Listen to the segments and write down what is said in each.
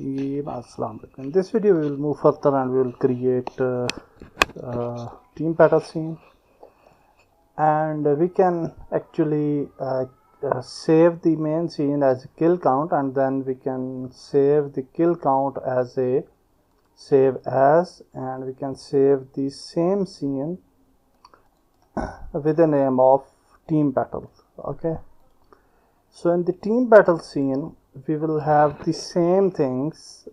Bismillahirrahmanirrahim. Assalamu alaikum. In this video we will move further and we will create team battle scene, and we can actually save the main scene as a kill count, and then we can save the kill count as a save as, and we can save the same scene with the name of team battle. Okay, so in the team battle scene we will have the same things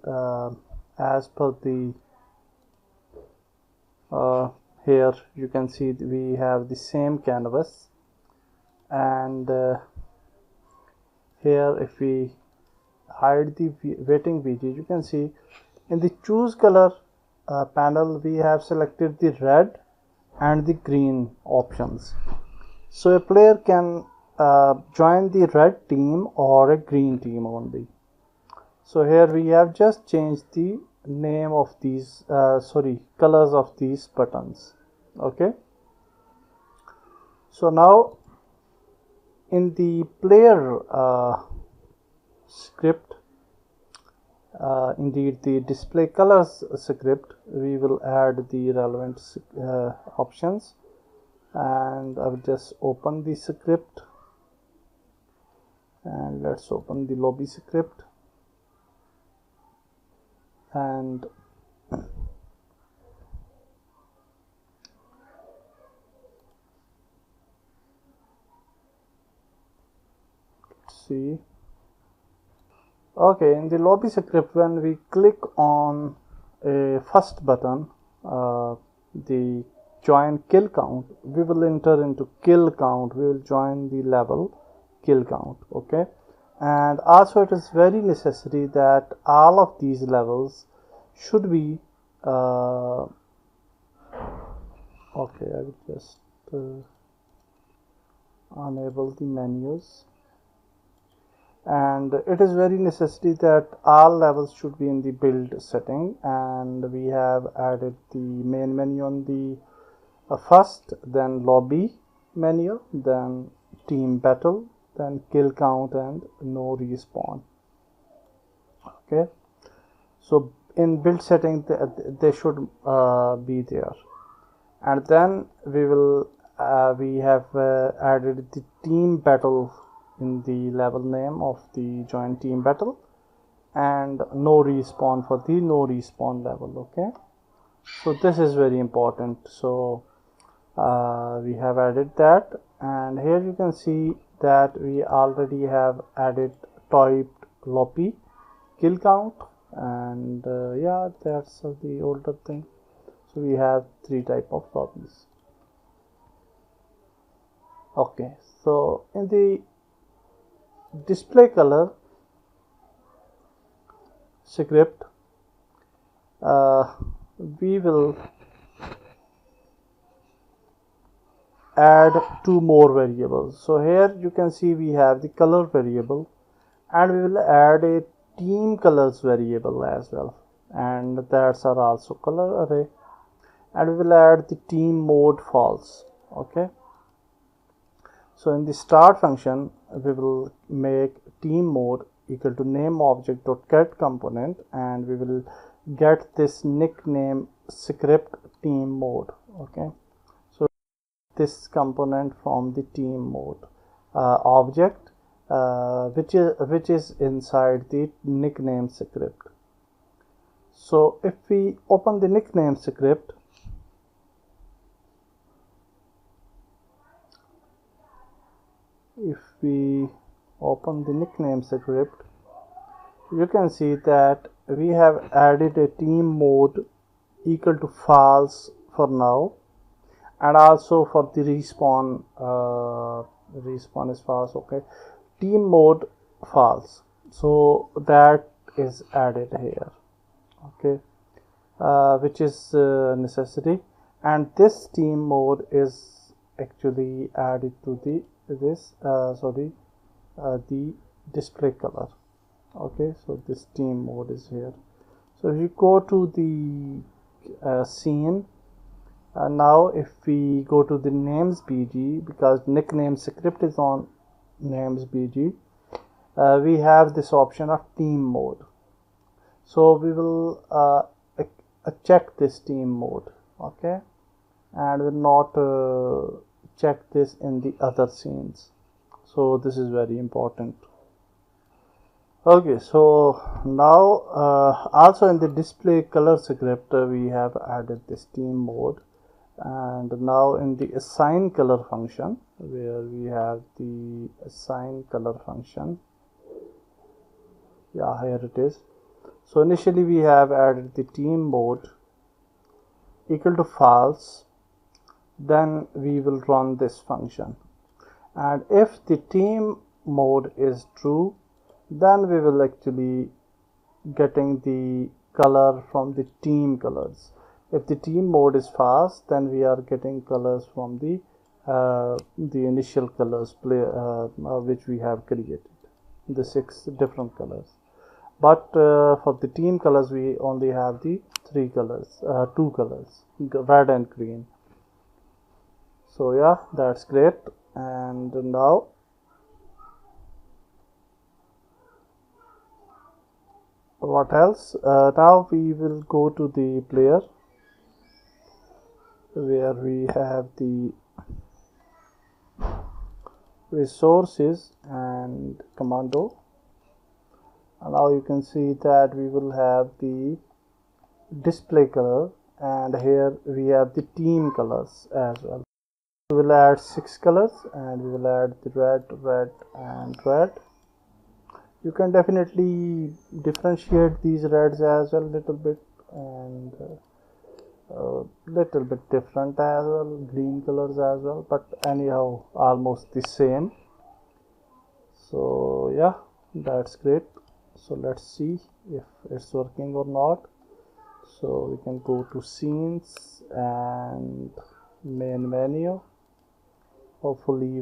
as per the here you can see we have the same canvas, and here if we hide the waiting VG, you can see in the choose color panel we have selected the red and the green options, so a player can join the red team or a green team only. So here we have just changed the name of these colors of these buttons. Okay, so now in the player script, indeed the display colors script, we will add the relevant options, and I will just open the script, and let's open the lobby script, and let's see. Okay, in the lobby script, when we click on a first button, the join kill count, we will enter into kill count, we will join the level kill count. Okay, and also it is very necessary that all of these levels should be okay, I will just enable the menus, and it is very necessary that all levels should be in the build setting, and we have added the main menu on the first, then lobby menu, then team battle, then kill count, and no respawn. Okay, so in build setting they should be there, and then we will we have added the team battle in the level name of the join team battle, and no respawn for the no respawn level. Okay, so this is very important, so we have added that, and here you can see that we already have added typed lobby kill count, and yeah, that's the older thing. So we have 3 type of lobbies. Okay, so in the display color script, we will add 2 more variables. So here you can see we have the color variable, and we will add a team colors variable as well, and that's are also color array, and we will add the team mode false. Okay, so in the start function we will make team mode equal to name object dot get component, and we will get this nickname script team mode. Okay, so this component from the team mode object which is inside the nickname script. So if we open the nickname script, you can see that we have added a team mode equal to false for now, and also for the respawn respawn is false. Okay, team mode false, so that is added here. Okay, which is necessary, and this team mode is actually added to the the display color. Okay, so this team mode is here. So if you go to the scene, now if we go to the names BG, because nickname script is on names BG, we have this option of team mode. So we will check this team mode, okay, and will not check this in the other scenes. So this is very important. Okay, so now also in the display color script we have added this team mode, and now in the assign color function, where we have the assign color function, yeah, here it is. So initially we have added the team mode equal to false, then we will run this function, and if the team mode is true, then we will actually getting the color from the team colors. If the team mode is false, then we are getting colors from the initial colors which we have created, the 6 different colors. But for the team colors we only have the 2 colors, red and green. So yeah, that's great. And now what else? Now we will go to the player, where we have the resources and commando. And now you can see that we will have the display color, and here we have the team colors as well. We will add 6 colors, and we will add the red, and red. You can definitely differentiate these reds as well, little bit, and little bit different as well, green colors as well, but anyhow almost the same. So yeah, that's great. So let's see if it's working or not. So we can go to scenes and main menu. Hopefully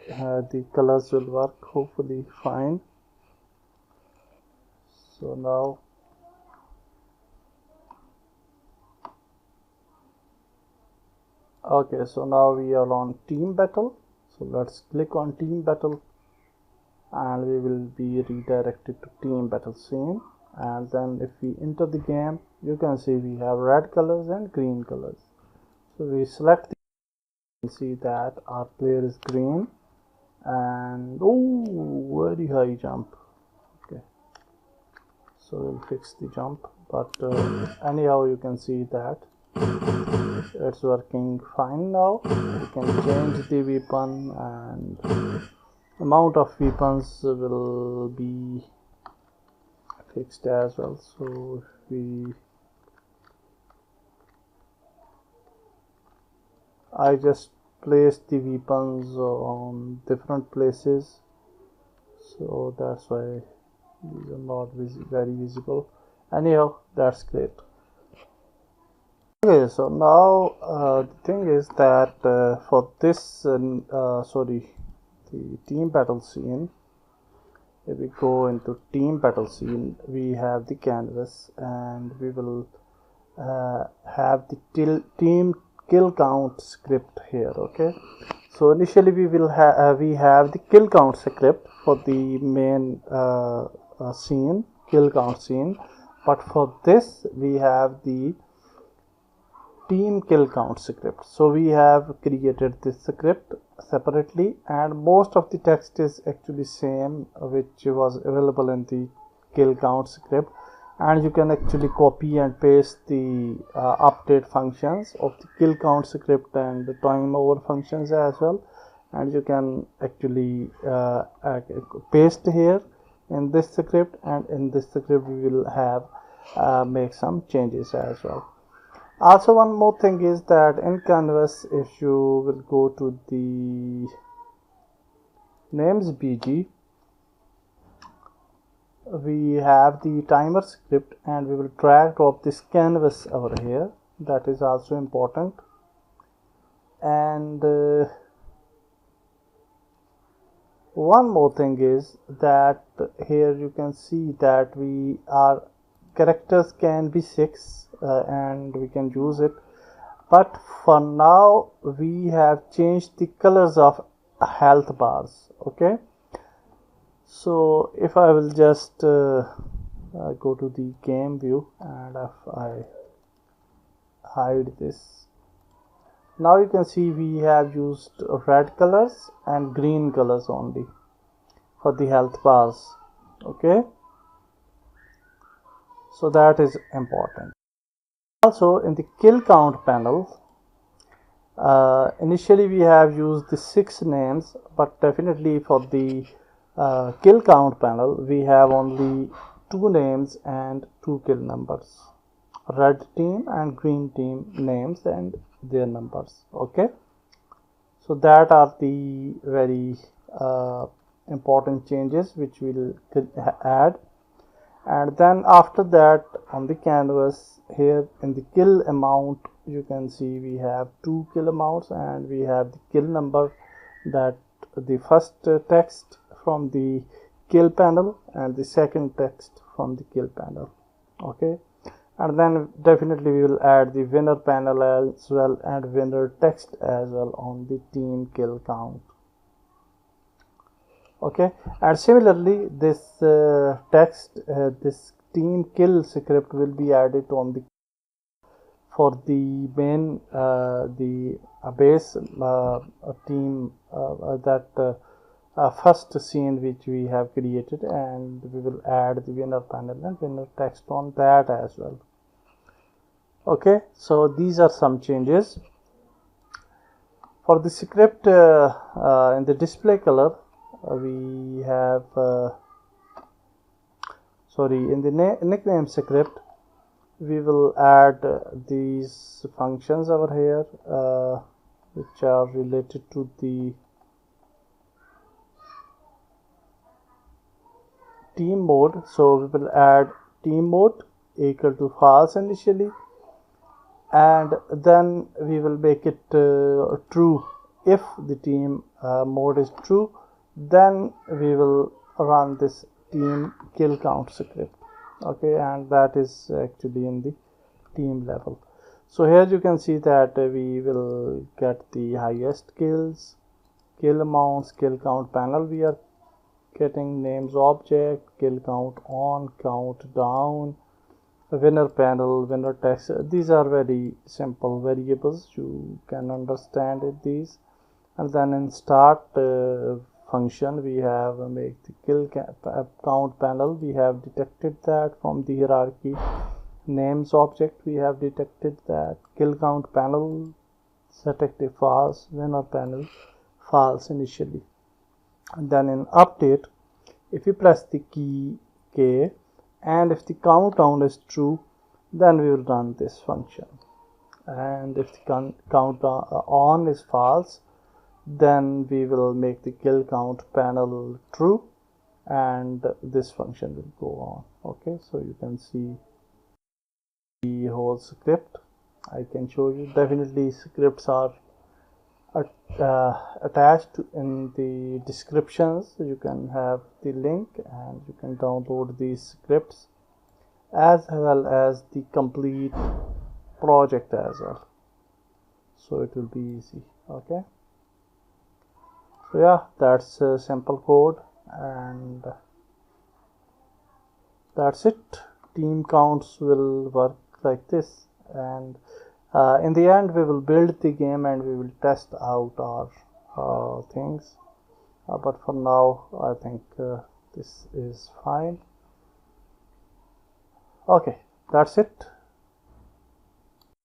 the colors will work, hopefully fine. So now okay, so now we are on team battle. So let's click on team battle, and we will be redirected to team battle scene. And then if we enter the game, you can see we have red colors and green colors. So we select the, you can see that our player is green, and oh, very high jump. Okay, so we'll fix the jump, but anyhow you can see that it's working fine. Now we can change the weapon, and amount of weapons will be fixed as well. So if I just placed the weapons on different places, so that's why these are not very visible. Anyhow, that's great. Okay, so now the thing is that for this the team battle scene, if we go into team battle scene, we have the canvas, and we will have the team kill count script here. Okay, so initially we will we have the kill count script for the main scene, kill count scene, but for this we have the team kill count script. So we have created this script separately, and most of the text is actually same which was available in the kill count script, and you can actually copy and paste the update functions of the kill count script and the time over functions as well, and you can actually paste here in this script, and in this script we will have make some changes as well. Also, one more thing is that in canvas, if you will go to the names BG, we have the timer script, and we will drag drop this canvas over here. That is also important. And one more thing is that here you can see that our characters can be 6 and we can use it, but for now we have changed the colors of health bars. Okay, so if I will just go to the game view, and if I hide this, now you can see we have used red colors and green colors only for the health bars. Okay, so that is important. Also in the kill count panel, initially we have used the 6 names, but definitely for the kill count panel we have only 2 names and 2 kill numbers, red team and green team names and their numbers. Okay, so that are the very important changes which we'll add. And then after that, on the canvas here in the kill amount, you can see we have 2 kill amounts and we have the kill number, that the first text from the kill panel and the second text from the kill panel. Okay, and then definitely we will add the winner panel as well and winner text as well on the team kill count. Okay, and similarly this text, this team kill script will be added on the for the main the base team, that first scene which we have created, and we will add the winner panel and winner text on that as well. Okay, so these are some changes for the script. In the display color, we have in the nickname script we will add these functions over here which are related to the team mode. So we will add team mode equal to false initially, and then we will make it true. If the team mode is true, then we will run this team kill count script. Okay, and that is actually in the team level. So here you can see that we will get the highest kills, kill amounts, kill count panel. We are getting names object, kill count on, count down, winner panel, winner text. These are very simple variables, you can understand it, these. And then in start function we have make the kill count panel. We have detected that from the hierarchy. Names object, we have detected that. Kill count panel set active false, winner panel false initially. And then in update, if you press the key K and if the countdown is true, then we will run this function. And if the count on is false, then we will make the kill count panel true and this function will go on. Okay, so you can see the whole script. I can show you. Definitely scripts are attached in the descriptions. You can have the link and you can download these scripts as well as the complete project as well, so it will be easy. Okay, so yeah, that's a simple code and that's it. Team counts will work like this, and in the end we will build the game and we will test out our things, but for now I think this is fine. Okay, that's it.